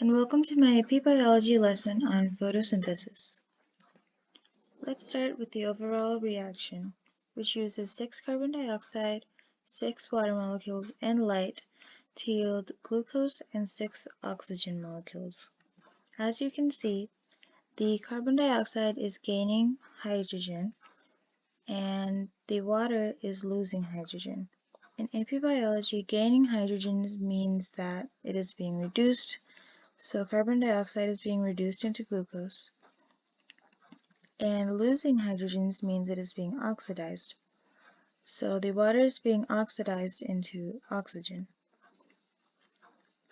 and welcome to my AP Biology lesson on photosynthesis. Let's start with the overall reaction, which uses 6 carbon dioxide, 6 water molecules, and light to yield glucose and 6 oxygen molecules. As you can see, the carbon dioxide is gaining hydrogen and the water is losing hydrogen. In AP Biology, gaining hydrogen means that it is being reduced. So carbon dioxide is being reduced into glucose, and losing hydrogens means it is being oxidized. So the water is being oxidized into oxygen.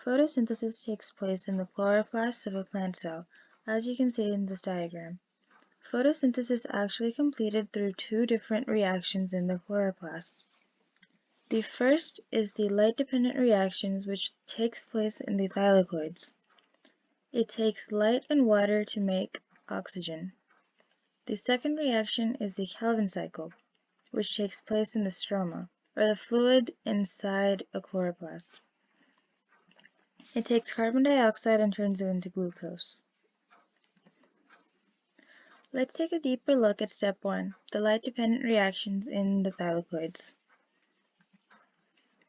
Photosynthesis takes place in the chloroplast of a plant cell, as you can see in this diagram. Photosynthesis actually completed through 2 different reactions in the chloroplast. The first is the light-dependent reactions, which takes place in the thylakoids. It takes light and water to make oxygen. The second reaction is the Calvin cycle, which takes place in the stroma, or the fluid inside a chloroplast. It takes carbon dioxide and turns it into glucose. Let's take a deeper look at step 1, the light-dependent reactions in the thylakoids.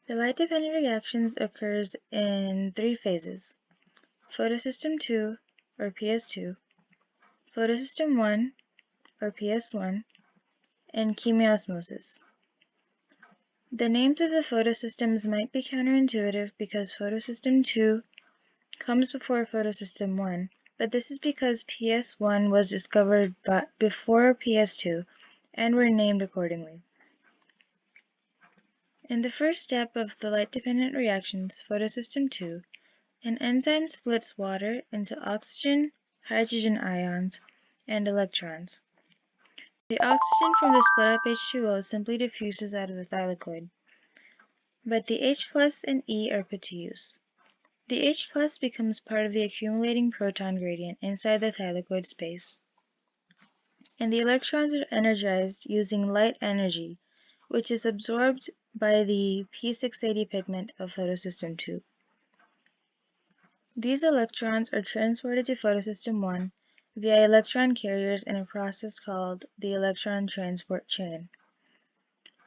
The light-dependent reactions occurs in 3 phases: photosystem 2, or PS2, photosystem 1, or PS1, and chemiosmosis. The names of the photosystems might be counterintuitive because photosystem 2 comes before photosystem 1, but this is because PS1 was discovered before PS2 and were named accordingly. In the first step of the light-dependent reactions, photosystem 2, an enzyme splits water into oxygen, hydrogen ions, and electrons. The oxygen from the split up H2O simply diffuses out of the thylakoid, but the H plus and E are put to use. The H plus becomes part of the accumulating proton gradient inside the thylakoid space, and the electrons are energized using light energy, which is absorbed by the P680 pigment of photosystem 2. These electrons are transported to photosystem 1 via electron carriers in a process called the electron transport chain.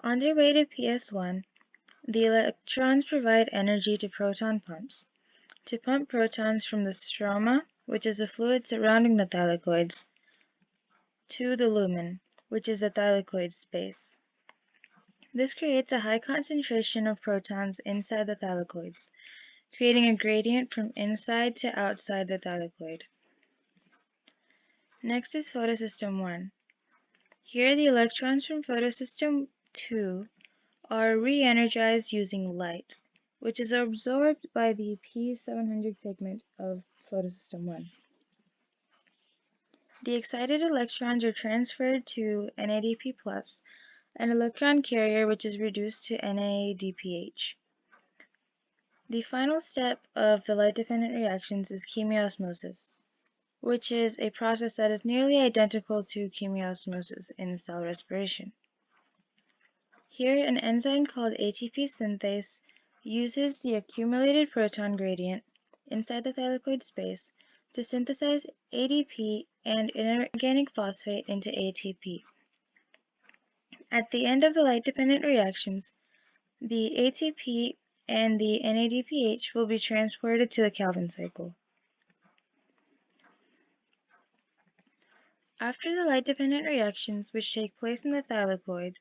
On their way to PS1, the electrons provide energy to proton pumps to pump protons from the stroma, which is a fluid surrounding the thylakoids, to the lumen, which is a thylakoid space. This creates a high concentration of protons inside the thylakoids, creating a gradient from inside to outside the thylakoid. Next is photosystem 1. Here the electrons from photosystem 2 are re-energized using light, which is absorbed by the P700 pigment of photosystem 1. The excited electrons are transferred to NADP+, an electron carrier which is reduced to NADPH. The final step of the light-dependent reactions is chemiosmosis, which is a process that is nearly identical to chemiosmosis in cell respiration. Here, an enzyme called ATP synthase uses the accumulated proton gradient inside the thylakoid space to synthesize ADP and inorganic phosphate into ATP. At the end of the light-dependent reactions, the ATP and the NADPH will be transported to the Calvin cycle. After the light-dependent reactions, which take place in the thylakoid,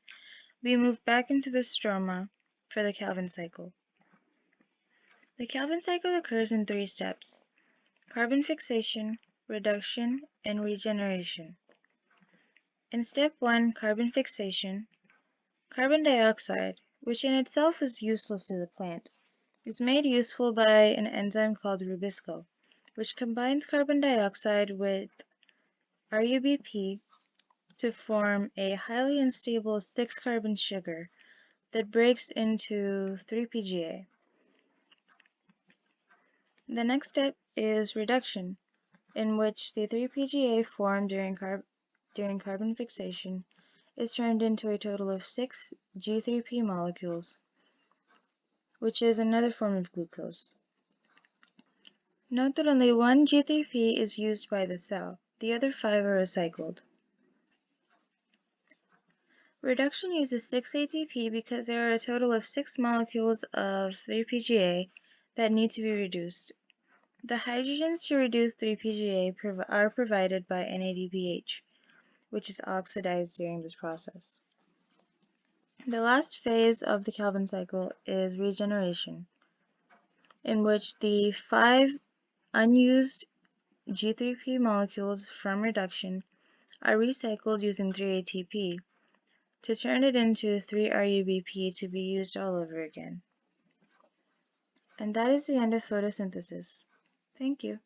we move back into the stroma for the Calvin cycle. The Calvin cycle occurs in 3 steps: carbon fixation, reduction, and regeneration. In step 1, carbon fixation, carbon dioxide, which in itself is useless to the plant, is made useful by an enzyme called rubisco, which combines carbon dioxide with RUBP to form a highly unstable 6-carbon sugar that breaks into 3-PGA. The next step is reduction, in which the 3-PGA formed during carbon fixation is turned into a total of 6 G3P molecules, which is another form of glucose. Note that only one G3P is used by the cell. The other 5 are recycled. Reduction uses 6 ATP because there are a total of 6 molecules of 3-PGA that need to be reduced. The hydrogens to reduce 3-PGA are provided by NADPH, which is oxidized during this process. The last phase of the Calvin cycle is regeneration, in which the 5 unused G3P molecules from reduction are recycled using 3 ATP to turn it into 3-RUBP to be used all over again. And that is the end of photosynthesis. Thank you.